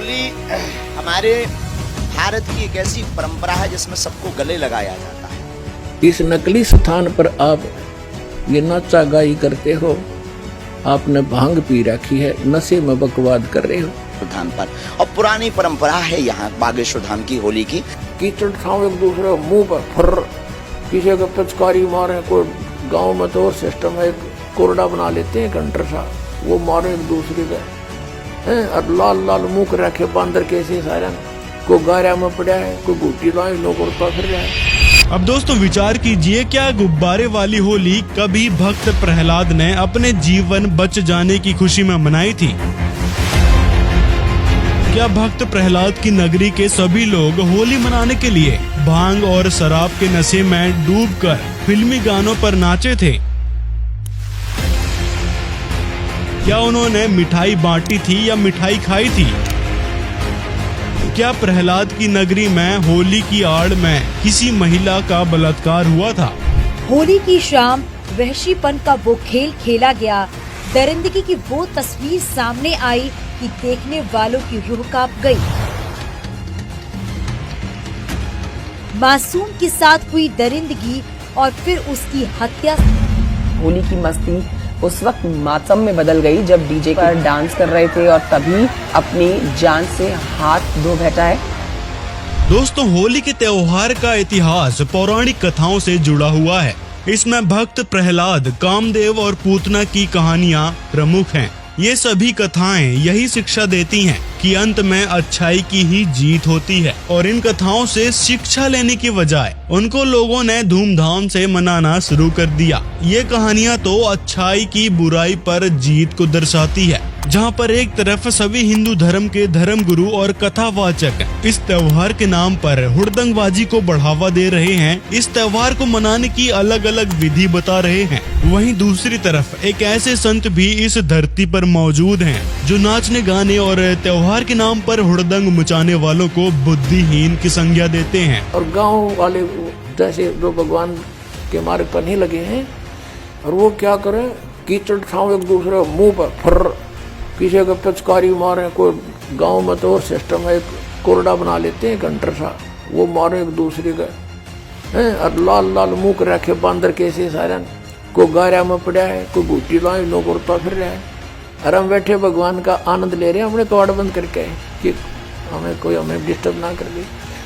होली हमारे भारत की एक ऐसी परंपरा है जिसमें सबको गले लगाया जाता है। इस नकली स्थान पर आप ये नाचा गाई करते हो, आपने भांग पी रखी है, नशे में बकवाद कर रहे हो धाम पर। और पुरानी परंपरा है यहाँ बागेश्वर धाम की होली की। कीचड़ ठाव एक दूसरे मुंह पर फर, किसी को पिचकारी मारे, कोई गांव में तो और सिस्टम है, कोरडा बना लेते हैं कंटर सा, वो मारे एक दूसरे का हैं, और लाल लाल मुंह कर रखे बांदर कैसे सारा, को गारा में पड़ा है, कोई गुटी लाए लोग उड़ता फिर रहा है। अब दोस्तों विचार कीजिए, क्या गुब्बारे वाली होली कभी भक्त प्रहलाद ने अपने जीवन बच जाने की खुशी में मनाई थी? क्या भक्त प्रहलाद की नगरी के सभी लोग होली मनाने के लिए भांग और शराब के नशे में डूबकर फिल्मी गानों पर नाचे थे? क्या उन्होंने मिठाई बांटी थी या मिठाई खाई थी? क्या प्रहलाद की नगरी में होली की आड़ में किसी महिला का बलात्कार हुआ था? होली की शाम वहशीपन का वो खेल खेला गया, दरिंदगी की वो तस्वीर सामने आई कि देखने वालों की रूह कांप गई। मासूम के साथ हुई दरिंदगी और फिर उसकी हत्या। होली की मस्ती उस वक्त मातम में बदल गई जब डीजे पर डांस कर रहे थे और तभी अपनी जान से हाथ धो बैठा है। दोस्तों होली के त्योहार का इतिहास पौराणिक कथाओं से जुड़ा हुआ है। इसमें भक्त प्रहलाद, कामदेव और पूतना की कहानियां प्रमुख हैं। ये सभी कथाएं यही शिक्षा देती हैं कि अंत में अच्छाई की ही जीत होती है, और इन कथाओं से शिक्षा लेने की बजाय उनको लोगों ने धूमधाम से मनाना शुरू कर दिया। ये कहानियां तो अच्छाई की बुराई पर जीत को दर्शाती है, जहां पर एक तरफ सभी हिंदू धर्म के धर्म गुरु और कथावाचक इस त्योहार के नाम पर हुड़दंगबाजी को बढ़ावा दे रहे हैं, इस त्योहार को मनाने की अलग अलग विधि बता रहे हैं, वहीं दूसरी तरफ एक ऐसे संत भी इस धरती पर मौजूद हैं जो नाचने गाने और त्योहार के नाम पर हुड़दंग मचाने वालों को बुद्धिहीन की संज्ञा देते हैं। और गांव वाले जैसे जो भगवान के मार्ग पर नहीं लगे हैं, और वो क्या करें, कीचड़ ठाव एक दूसरे मुंह पर फर, किसी को पिचकारी मारे, कोई गांव में तो और सिस्टम है, कोरडा बना लेते हैं कंटर सा, वो मारे एक दूसरे का हैं, और लाल लाल मुंह कर रखे बांदर कैसे सारा, को गारा में पड़ा है, कोई गुटी लाए लोग उड़ता फिर रहा है, और हम बैठे भगवान का आनंद ले रहे हैं, हमने कवाड़ बंद करके कि हमें डिस्टर्ब ना कर दे।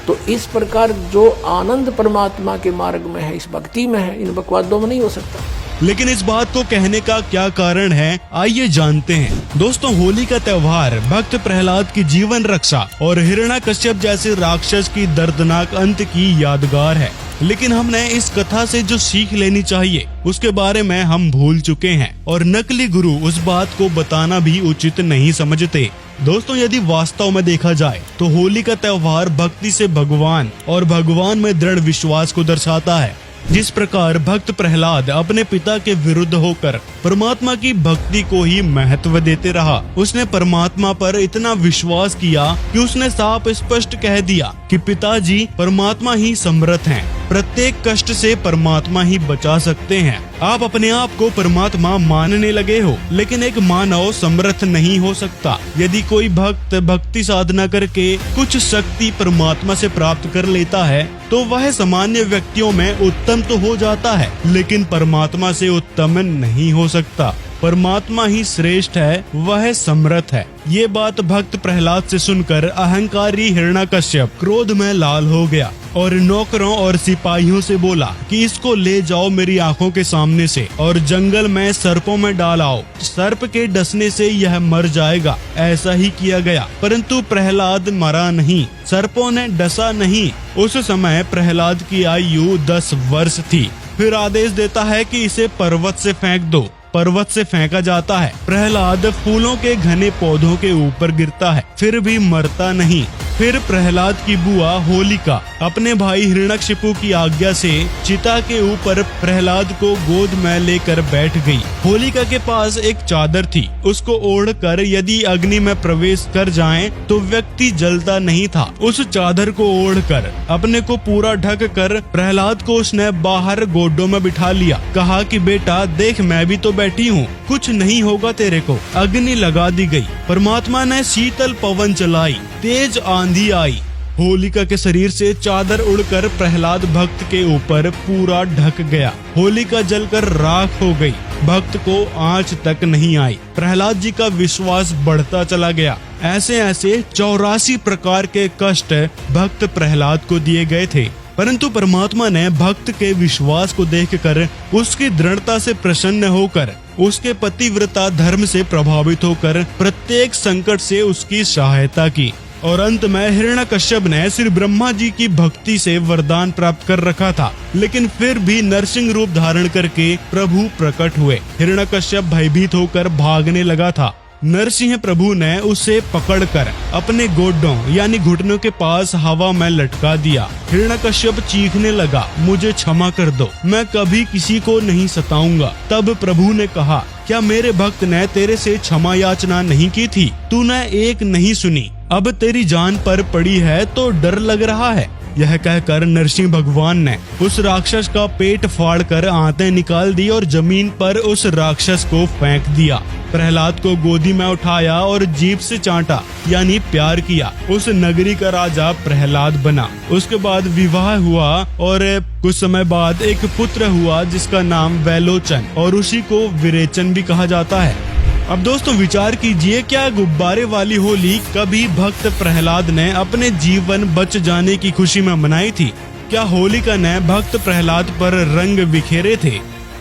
तो इस प्रकार जो आनंद परमात्मा के मार्ग में है, इस भक्ति में है, इन बकवादों में नहीं हो सकता। लेकिन इस बात को कहने का क्या कारण है, आइए जानते हैं। दोस्तों होली का त्योहार भक्त प्रहलाद की जीवन रक्षा और हिरण्याकश्यप जैसे राक्षस की दर्दनाक अंत की यादगार है। लेकिन हमने इस कथा से जो सीख लेनी चाहिए उसके बारे में हम भूल चुके हैं, और नकली गुरु उस बात को बताना भी उचित नहीं समझते। दोस्तों यदि वास्तव में देखा जाए तो होली का त्योहार भक्ति से भगवान और भगवान में दृढ़ विश्वास को दर्शाता है। जिस प्रकार भक्त प्रहलाद अपने पिता के विरुद्ध होकर परमात्मा की भक्ति को ही महत्व देते रहा, उसने परमात्मा पर इतना विश्वास किया कि उसने साफ स्पष्ट कह दिया कि पिताजी परमात्मा ही समर्थ हैं, प्रत्येक कष्ट से परमात्मा ही बचा सकते हैं। आप अपने आप को परमात्मा मानने लगे हो, लेकिन एक मानव समर्थ नहीं हो सकता। यदि कोई भक्त भक्ति साधना करके कुछ शक्ति परमात्मा से प्राप्त कर लेता है तो वह सामान्य व्यक्तियों में उत्तम तो हो जाता है, लेकिन परमात्मा से उत्तम नहीं हो सकता। परमात्मा ही श्रेष्ठ है, वह समर्थ है। ये बात भक्त प्रहलाद से सुनकर अहंकारी हिरण्याकश्यप क्रोध में लाल हो गया और नौकरों और सिपाहियों से बोला कि इसको ले जाओ मेरी आंखों के सामने से और जंगल में सर्पों में डाल आओ, सर्प के डसने से यह मर जाएगा। ऐसा ही किया गया, परंतु प्रहलाद मरा नहीं, सर्पों ने डसा नहीं। उस समय प्रहलाद की आयु 10 वर्ष थी। फिर आदेश देता है कि इसे पर्वत से फेंक दो। पर्वत से फेंका जाता है। प्रहलाद फूलों के घने पौधों के ऊपर गिरता है, फिर भी मरता नहीं। फिर प्रहलाद की बुआ होलिका अपने भाई हिरण्यकशिपु की आज्ञा से चिता के ऊपर प्रहलाद को गोद में लेकर बैठ गई। होलिका के पास एक चादर थी, उसको ओढ़कर यदि अग्नि में प्रवेश कर जाएं तो व्यक्ति जलता नहीं था। उस चादर को ओढ़कर अपने को पूरा ढक कर प्रहलाद को उसने बाहर गोडों में बिठा लिया। कहा कि बेटा देख, मैं भी तो बैठी हूँ, कुछ नहीं होगा तेरे को। अग्नि लगा दी गई। परमात्मा ने शीतल पवन चलाई, तेज आंधी आई। होलिका के शरीर से चादर उड़कर प्रहलाद भक्त के ऊपर पूरा ढक गया। होलिका जलकर राख हो गई। भक्त को आंच तक नहीं आई। प्रहलाद जी का विश्वास बढ़ता चला गया। ऐसे ऐसे 84 प्रकार के कष्ट भक्त प्रहलाद को दिए गए थे, परंतु परमात्मा ने भक्त के विश्वास को देखकर उसकी दृढ़ता से प्रसन्न होकर उसके पतिव्रता धर्म से प्रभावित होकर प्रत्येक संकट से उसकी सहायता की। और अंत में हिरण्यकश्यप ने श्री ब्रह्मा जी की भक्ति से वरदान प्राप्त कर रखा था, लेकिन फिर भी नरसिंह रूप धारण करके प्रभु प्रकट हुए। हिरण्यकश्यप भयभीत होकर भागने लगा था। नरसिंह प्रभु ने उसे पकड़कर अपने गोडों यानी घुटनों के पास हवा में लटका दिया। हिरण्यकश्यप चीखने लगा, मुझे क्षमा कर दो, मैं कभी किसी को नहीं सताऊंगा। तब प्रभु ने कहा, क्या मेरे भक्त ने तेरे से क्षमा याचना नहीं की थी? तूने एक नहीं सुनी, अब तेरी जान पर पड़ी है तो डर लग रहा है। यह कहकर नरसिंह भगवान ने उस राक्षस का पेट फाड़कर आंतें निकाल दी और जमीन पर उस राक्षस को फेंक दिया। प्रहलाद को गोदी में उठाया और जीभ से चाटा यानी प्यार किया। उस नगरी का राजा प्रहलाद बना। उसके बाद विवाह हुआ और कुछ समय बाद एक पुत्र हुआ जिसका नाम वैलोचन, और उसी को विरेचन भी कहा जाता है। अब दोस्तों विचार कीजिए, क्या गुब्बारे वाली होली कभी भक्त प्रहलाद ने अपने जीवन बच जाने की खुशी में मनाई थी? क्या होलिका ने भक्त प्रहलाद पर रंग बिखेरे थे?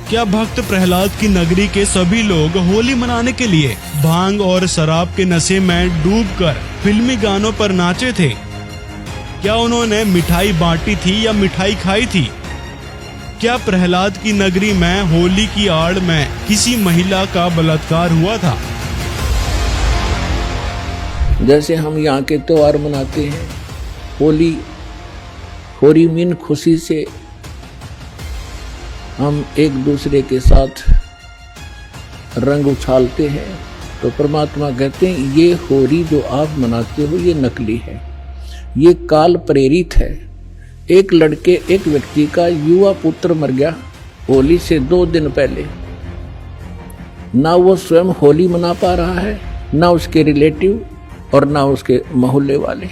क्या भक्त प्रहलाद की नगरी के सभी लोग होली मनाने के लिए भांग और शराब के नशे में डूबकर फिल्मी गानों पर नाचे थे? क्या उन्होंने मिठाई बांटी थी या मिठाई खाई थी? क्या प्रहलाद की नगरी में होली की आड़ में किसी महिला का बलात्कार हुआ था? जैसे हम यहाँ के त्योहार मनाते हैं, होली मीन खुशी से हम एक दूसरे के साथ रंग उछालते हैं, तो परमात्मा कहते हैं ये होली जो आप मनाते हो ये नकली है, ये काल प्रेरित है। एक व्यक्ति का युवा पुत्र मर गया होली से 2 दिन पहले। ना वो स्वयं होली मना पा रहा है, ना उसके रिलेटिव और ना उसके मोहल्ले वाले।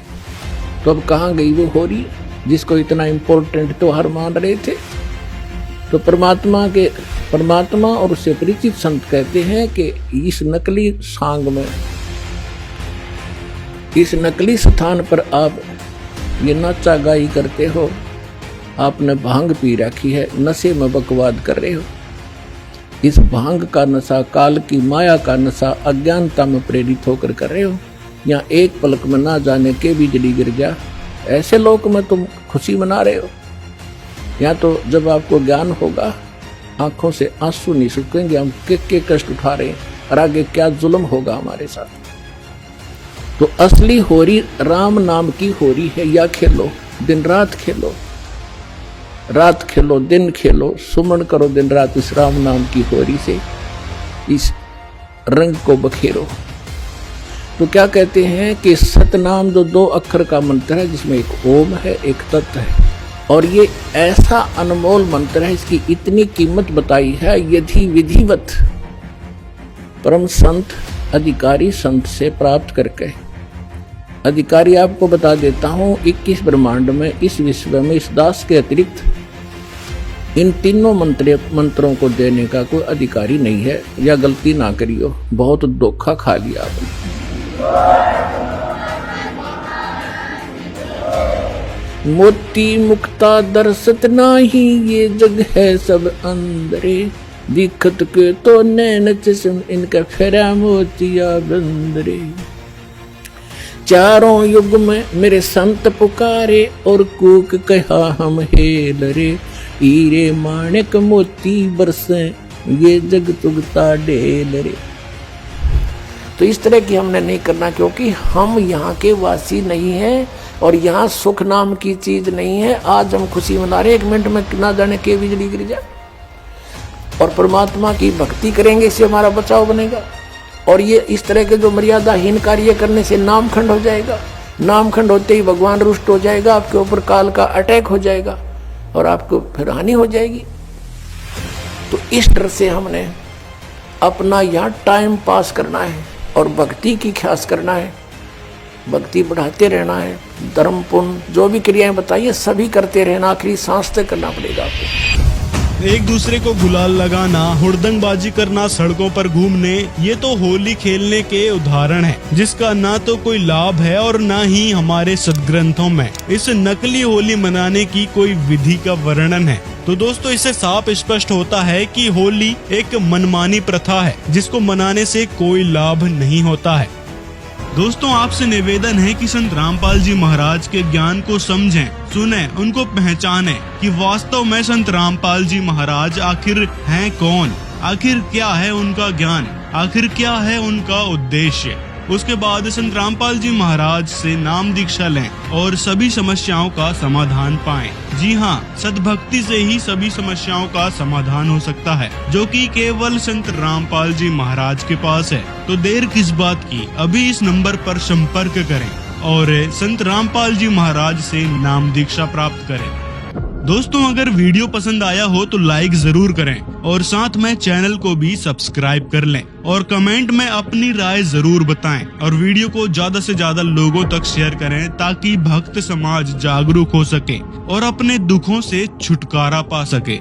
तो अब कहाँ गई वो होली जिसको इतना इम्पोर्टेंट त्योहार मान रहे थे? तो परमात्मा और उससे परिचित संत कहते हैं कि इस नकली सांग में, इस नकली स्थान पर आप ये नाचा गाई करते हो, आपने भांग पी रखी है, नशे में बकवाद कर रहे हो। इस भांग का नशा, काल की माया का नशा अज्ञानता में प्रेरित होकर कर रहे हो। यहाँ एक पलक में ना जाने के बिजली गिर जा, ऐसे लोक में तुम खुशी मना रहे हो। यहाँ तो जब आपको ज्ञान होगा, आंखों से आंसू नहीं सूखेंगे, हम के कष्ट उठा रहे हैं और आगे क्या जुल्म होगा हमारे साथ। तो असली होरी राम नाम की होरी है। या खेलो, दिन रात खेलो, रात खेलो दिन खेलो, सुमन करो दिन रात इस राम नाम की होरी से, इस रंग को बखेरो। तो क्या कहते हैं कि सतनाम जो 2 अक्षर का मंत्र है, जिसमें एक ओम है एक तत्व है, और ये ऐसा अनमोल मंत्र है, इसकी इतनी कीमत बताई है। यदि विधिवत परम संत अधिकारी संत से प्राप्त करके, अधिकारी आपको बता देता हूँ 21 ब्रह्मांड में, इस विश्व में, इस दास के अतिरिक्त इन तीनों मंत्रों को देने का कोई अधिकारी नहीं है। या गलती ना करियो, बहुत धोखा खा लिया आपने। मोती मुक्ता दरसत नाही, ये जग है सब अंदरे, दिखत के तो नैन चश्म इनका फेरा मोतिया बंदरे। चारों युग में मेरे संत पुकारे और कूक कहा हम हेल रे, हीरे माणिक मोती बरसे ये जग तुगता ढेल रे। तो इस तरह की हमने नहीं करना, क्योंकि हम यहाँ के वासी नहीं हैं और यहाँ सुख नाम की चीज नहीं है। आज हम खुशी मना रहे, 1 मिनट में ना जाने के बिजली गिर जाए, और परमात्मा की भक्ति करेंगे, इससे हमारा बचाव बनेगा। और ये इस तरह के जो मर्यादाहीन कार्य करने से नामखंड हो जाएगा, नामखंड होते ही भगवान रुष्ट हो जाएगा, आपके ऊपर काल का अटैक हो जाएगा और आपको फिर हानि हो जाएगी। तो इस डर से हमने अपना यहाँ टाइम पास करना है और भक्ति की ख्यास करना है, भक्ति बढ़ाते रहना है, धर्म पुण्य जो भी क्रियाएं बताइए सभी करते रहना, आखिरी सांस तक करना पड़ेगा आपको। एक दूसरे को गुलाल लगाना, हुड़दंगबाजी करना, सड़कों पर घूमने, ये तो होली खेलने के उदाहरण है, जिसका ना तो कोई लाभ है और ना ही हमारे सदग्रंथों में इस नकली होली मनाने की कोई विधि का वर्णन है। तो दोस्तों, इससे साफ स्पष्ट होता है कि होली एक मनमानी प्रथा है, जिसको मनाने से कोई लाभ नहीं होता है। दोस्तों, आपसे निवेदन है कि संत रामपाल जी महाराज के ज्ञान को समझें, सुने, उनको पहचानें कि वास्तव में संत रामपाल जी महाराज आखिर हैं कौन, आखिर क्या है उनका ज्ञान, आखिर क्या है उनका उद्देश्य। उसके बाद संत रामपाल जी महाराज से नाम दीक्षा लें और सभी समस्याओं का समाधान पाएं। जी हाँ, सद्भक्ति से ही सभी समस्याओं का समाधान हो सकता है, जो कि केवल संत रामपाल जी महाराज के पास है। तो देर किस बात की, अभी इस नंबर पर संपर्क करें और संत रामपाल जी महाराज से नाम दीक्षा प्राप्त करें। दोस्तों, अगर वीडियो पसंद आया हो तो लाइक जरूर करें और साथ में चैनल को भी सब्सक्राइब कर लें और कमेंट में अपनी राय जरूर बताएं और वीडियो को ज्यादा से ज्यादा लोगों तक शेयर करें, ताकि भक्त समाज जागरूक हो सके और अपने दुखों से छुटकारा पा सके।